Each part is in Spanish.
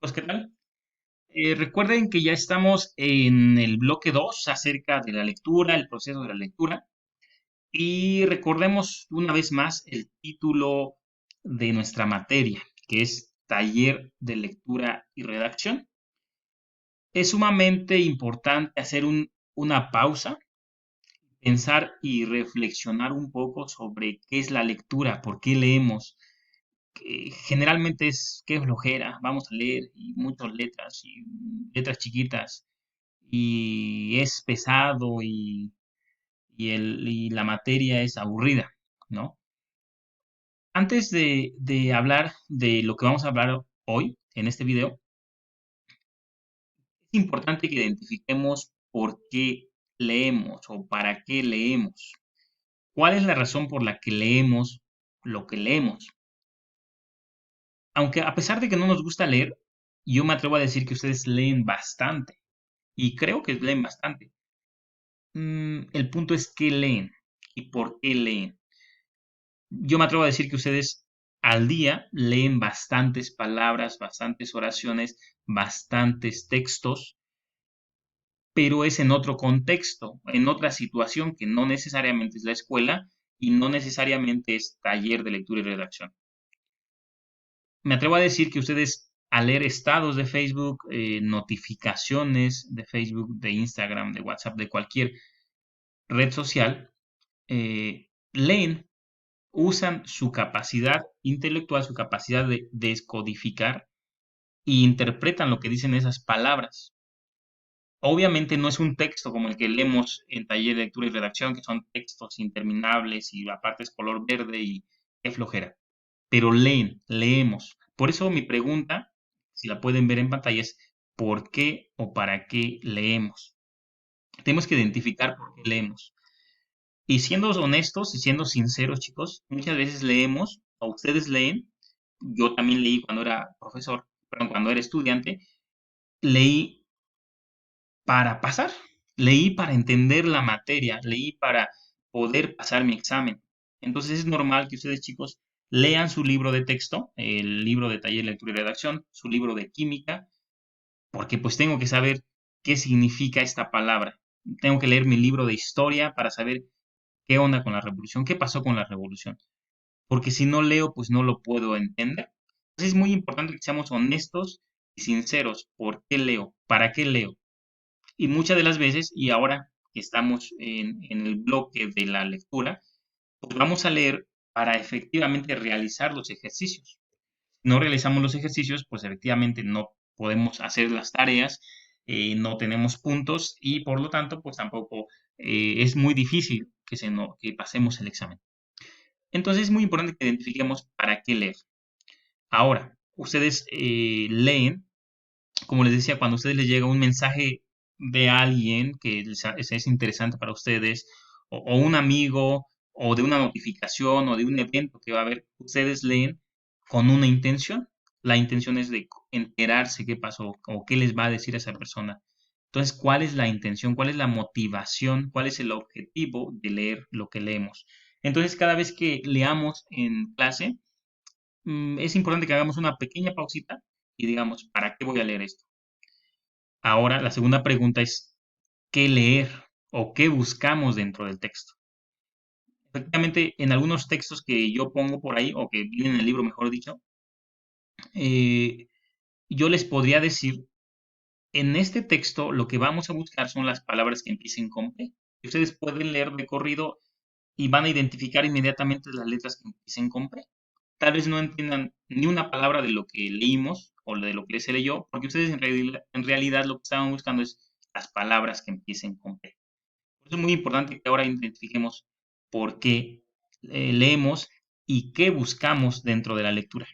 Pues, ¿qué tal? Recuerden que ya estamos en el bloque 2 acerca de la lectura, el proceso de la lectura. Y recordemos una vez más el título de nuestra materia, que es Taller de Lectura y Redacción. Es sumamente importante hacer una pausa, pensar y reflexionar un poco sobre qué es la lectura, por qué leemos. Que generalmente es qué flojera, vamos a leer y muchas letras y letras chiquitas y es pesado y la materia es aburrida, ¿no? Antes de hablar de lo que vamos a hablar hoy en este video, es importante que identifiquemos por qué leemos o para qué leemos. ¿Cuál es la razón por la que leemos lo que leemos? Aunque a pesar de que no nos gusta leer, yo me atrevo a decir que ustedes leen bastante y creo que leen bastante. El punto es qué leen y por qué leen. Yo me atrevo a decir que ustedes al día leen bastantes palabras, bastantes oraciones, bastantes textos, pero es en otro contexto, en otra situación que no necesariamente es la escuela y no necesariamente es taller de lectura y redacción. Me atrevo a decir que ustedes al leer estados de Facebook, notificaciones de Facebook, de Instagram, de WhatsApp, de cualquier red social, leen, usan su capacidad intelectual, su capacidad de descodificar e interpretan lo que dicen esas palabras. Obviamente no es un texto como el que leemos en taller de lectura y redacción, que son textos interminables y aparte es color verde y qué flojera. Pero leemos. Por eso mi pregunta, si la pueden ver en pantalla, es ¿por qué o para qué leemos? Tenemos que identificar por qué leemos. Y siendo honestos y siendo sinceros, chicos, muchas veces leemos, o ustedes leen, yo también leí cuando era profesor, perdón, cuando era estudiante, leí para pasar, leí para entender la materia, leí para poder pasar mi examen. Entonces es normal que ustedes, chicos, lean su libro de texto, el libro de taller, lectura y redacción, su libro de química, porque pues tengo que saber qué significa esta palabra. Tengo que leer mi libro de historia para saber qué onda con la revolución, qué pasó con la revolución. Porque si no leo, pues no lo puedo entender. Entonces es muy importante que seamos honestos y sinceros. ¿Por qué leo? ¿Para qué leo? Y muchas de las veces, y ahora que estamos en el bloque de la lectura, pues vamos a leer para efectivamente realizar los ejercicios. No realizamos los ejercicios, pues efectivamente no podemos hacer las tareas, no tenemos puntos y por lo tanto, pues tampoco es muy difícil que pasemos el examen. Entonces es muy importante que identifiquemos para qué leer. Ahora, ustedes leen, como les decía, cuando a ustedes les llega un mensaje de alguien que es interesante para ustedes, o un amigo, o de una notificación, o de un evento que va a haber, ustedes leen con una intención. La intención es de enterarse qué pasó o qué les va a decir esa persona. Entonces, ¿cuál es la intención? ¿Cuál es la motivación? ¿Cuál es el objetivo de leer lo que leemos? Entonces, cada vez que leamos en clase, es importante que hagamos una pequeña pausita y digamos, ¿para qué voy a leer esto? Ahora, la segunda pregunta es, ¿qué leer o qué buscamos dentro del texto? Efectivamente, en algunos textos que yo pongo por ahí, o que vienen en el libro, mejor dicho, eh, yo les podría decir, en este texto lo que vamos a buscar son las palabras que empiecen con P. Y ustedes pueden leer de corrido y van a identificar inmediatamente las letras que empiecen con P. Tal vez no entiendan ni una palabra de lo que leímos o de lo que se leyó, porque ustedes en realidad lo que estaban buscando es las palabras que empiecen con P. Por eso es muy importante que ahora identifiquemos por qué leemos y qué buscamos dentro de la lectura.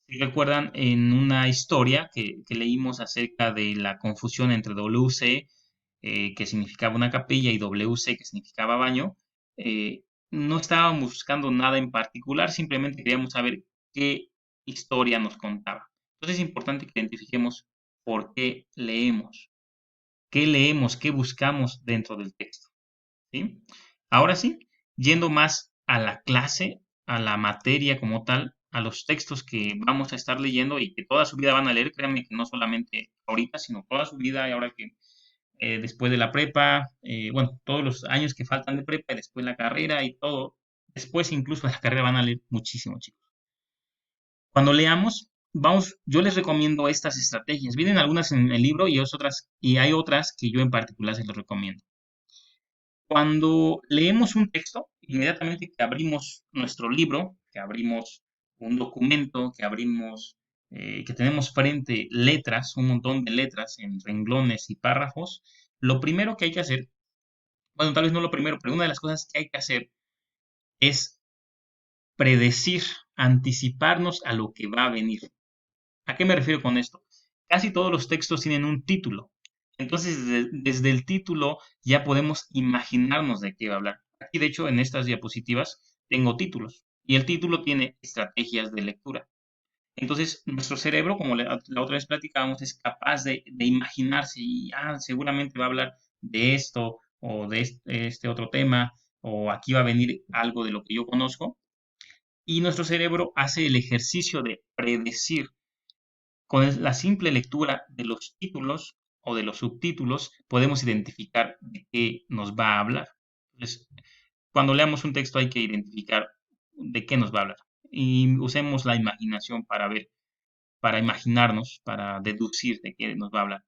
Si recuerdan en una historia que leímos acerca de la confusión entre WC, que significaba una capilla, y WC, que significaba baño, eh, no estábamos buscando nada en particular, simplemente queríamos saber qué historia nos contaba. Entonces es importante que identifiquemos por qué leemos, qué buscamos dentro del texto. ¿Sí? Ahora sí, yendo más a la clase, a la materia como tal, a los textos que vamos a estar leyendo y que toda su vida van a leer, créanme que no solamente ahorita, sino toda su vida y ahora que después de la prepa, bueno, todos los años que faltan de prepa y después la carrera y todo, después incluso de la carrera van a leer muchísimo, chicos. Cuando leamos, vamos, yo les recomiendo estas estrategias. Vienen algunas en el libro y hay otras que yo en particular se los recomiendo. Cuando leemos un texto, inmediatamente que abrimos nuestro libro, que abrimos un documento, que tenemos frente letras, un montón de letras en renglones y párrafos, lo primero que hay que hacer, bueno, tal vez no lo primero, pero una de las cosas que hay que hacer es predecir, anticiparnos a lo que va a venir. ¿A qué me refiero con esto? Casi todos los textos tienen un título. Entonces, desde el título ya podemos imaginarnos de qué va a hablar. Aquí, de hecho, en estas diapositivas tengo títulos. Y el título tiene estrategias de lectura. Entonces, nuestro cerebro, como la otra vez platicábamos, es capaz de imaginarse y seguramente va a hablar de esto o de este otro tema o aquí va a venir algo de lo que yo conozco. Y nuestro cerebro hace el ejercicio de predecir con la simple lectura de los títulos o de los subtítulos podemos identificar de qué nos va a hablar. Entonces, cuando leamos un texto hay que identificar de qué nos va a hablar. Y usemos la imaginación para ver, para imaginarnos, para deducir de qué nos va a hablar.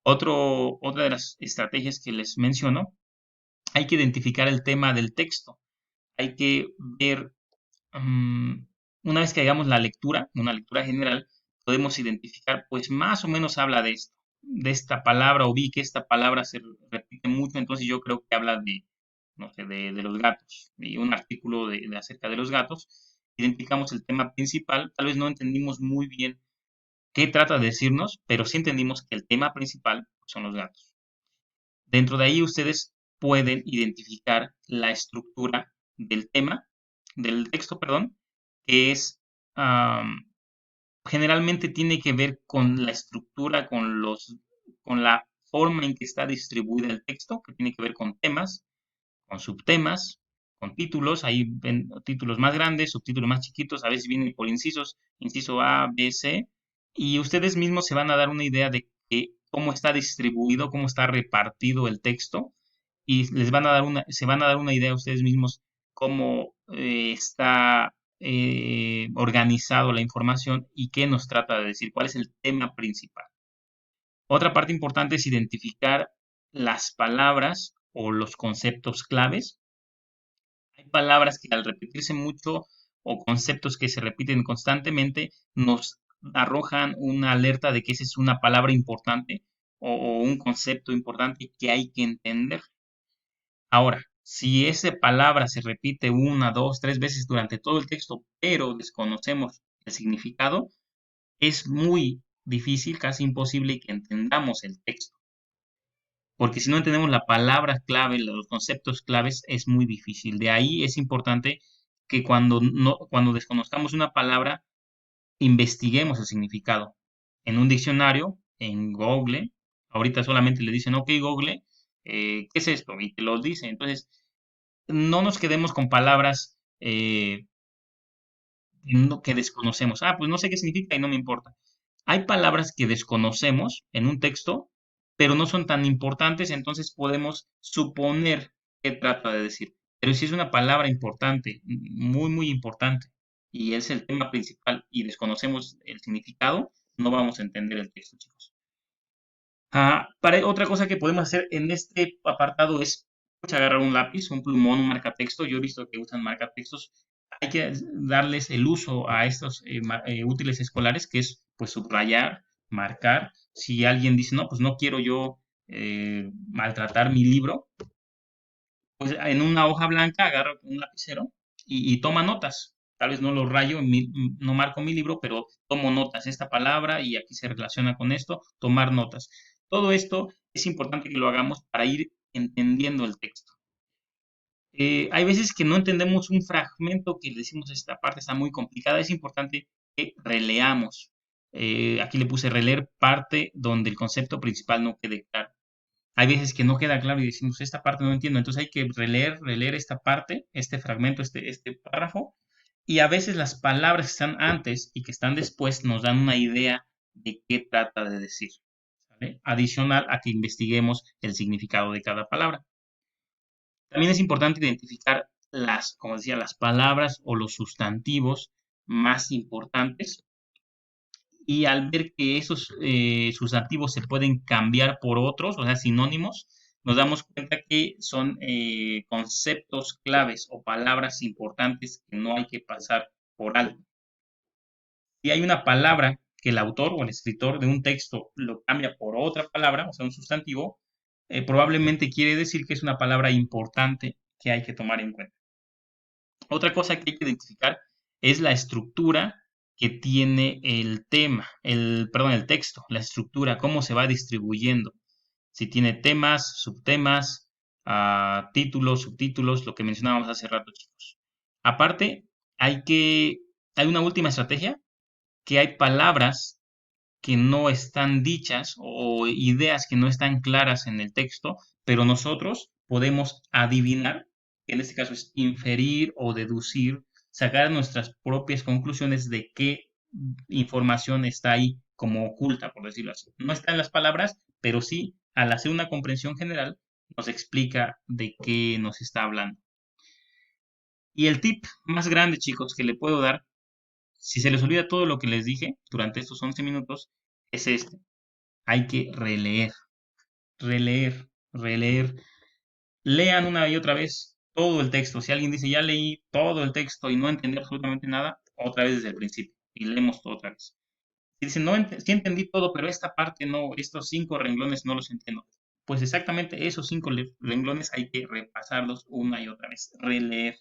Otra de las estrategias que les menciono, hay que identificar el tema del texto. Hay que ver una vez que hagamos la lectura, una lectura general, podemos identificar, pues más o menos habla de esto, de esta palabra, o vi que esta palabra se repite mucho, entonces yo creo que habla de, no sé, de los gatos, y un artículo acerca de los gatos. Identificamos el tema principal, tal vez no entendimos muy bien qué trata de decirnos, pero sí entendimos que el tema principal son los gatos. Dentro de ahí ustedes pueden identificar la estructura del tema, del texto, perdón, que es am, generalmente tiene que ver con la estructura, con la forma en que está distribuida el texto, que tiene que ver con temas, con subtemas, con títulos, hay títulos más grandes, subtítulos más chiquitos, a veces vienen por incisos, inciso A, B, C, y ustedes mismos se van a dar una idea de cómo está distribuido, cómo está repartido el texto, y se van a dar una idea ustedes mismos cómo está organizado la información y qué nos trata de decir, cuál es el tema principal. Otra parte importante es identificar las palabras o los conceptos claves. Hay palabras que al repetirse mucho o conceptos que se repiten constantemente nos arrojan una alerta de que esa es una palabra importante o un concepto importante que hay que entender. Ahora, si esa palabra se repite una, dos, tres veces durante todo el texto, pero desconocemos el significado, es muy difícil, casi imposible que entendamos el texto. Porque si no entendemos la palabra clave, los conceptos claves, es muy difícil. De ahí es importante que cuando desconozcamos una palabra, investiguemos el significado. En un diccionario, en Google, ahorita solamente le dicen, ok, Google, ¿qué es esto? Y te lo dice. Entonces, no nos quedemos con palabras que desconocemos. Pues no sé qué significa y no me importa. Hay palabras que desconocemos en un texto, pero no son tan importantes, entonces podemos suponer qué trata de decir. Pero si es una palabra importante, muy, muy importante, y es el tema principal y desconocemos el significado, no vamos a entender el texto, chicos. Otra cosa que podemos hacer en este apartado es pues, agarrar un lápiz, un plumón, un marcatexto. Yo he visto que usan marcatextos. Hay que darles el uso a estos útiles escolares, que es pues subrayar, marcar. Si alguien dice, no, pues no quiero yo maltratar mi libro, pues en una hoja blanca agarro un lapicero y toma notas. Tal vez no lo rayo, no marco mi libro, pero tomo notas. Esta palabra y aquí se relaciona con esto, tomar notas. Todo esto es importante que lo hagamos para ir entendiendo el texto. Hay veces que no entendemos un fragmento que decimos esta parte está muy complicada. Es importante que releamos. Aquí le puse releer parte donde el concepto principal no quede claro. Hay veces que no queda claro y decimos, esta parte no entiendo, entonces hay que releer esta parte, este fragmento, este párrafo, Y a veces las palabras que están antes y que están después nos dan una idea de qué trata de decir, ¿vale? Adicional a que investiguemos el significado de cada palabra. También es importante identificar las, como decía, las palabras o los sustantivos más importantes y al ver que esos sustantivos se pueden cambiar por otros, o sea, sinónimos, nos damos cuenta que son conceptos claves o palabras importantes que no hay que pasar por alto. Si hay una palabra que el autor o el escritor de un texto lo cambia por otra palabra, o sea, un sustantivo, probablemente quiere decir que es una palabra importante que hay que tomar en cuenta. Otra cosa que hay que identificar es la estructura que tiene el tema, perdón, el texto, la estructura, cómo se va distribuyendo. Si tiene temas, subtemas, títulos, subtítulos, lo que mencionábamos hace rato, chicos. Aparte, hay una última estrategia, que hay palabras que no están dichas o ideas que no están claras en el texto, pero nosotros podemos adivinar, en este caso es inferir o deducir, sacar nuestras propias conclusiones de qué información está ahí como oculta, por decirlo así. No está en las palabras, pero sí, al hacer una comprensión general, nos explica de qué nos está hablando. Y el tip más grande, chicos, que le puedo dar, si se les olvida todo lo que les dije durante estos 11 minutos, es este. Hay que releer, releer, releer. Lean una y otra vez todo el texto. Si alguien dice, ya leí todo el texto y no entendí absolutamente nada, otra vez desde el principio. Y leemos todo otra vez. Si dicen, no, sí entendí todo, pero esta parte no, estos 5 renglones no los entiendo. Pues exactamente esos 5 renglones hay que repasarlos una y otra vez, releer.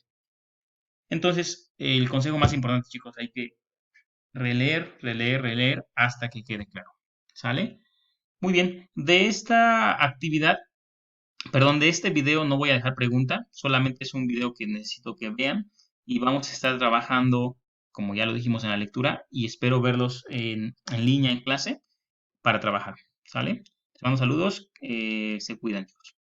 Entonces, el consejo más importante, chicos, hay que releer, releer, releer hasta que quede claro. ¿Sale? Muy bien. De esta actividad, perdón, de este video no voy a dejar pregunta, solamente es un video que necesito que vean y vamos a estar trabajando, como ya lo dijimos en la lectura, y espero verlos en línea en clase para trabajar. ¿Sale? Les mando saludos, se cuidan, chicos.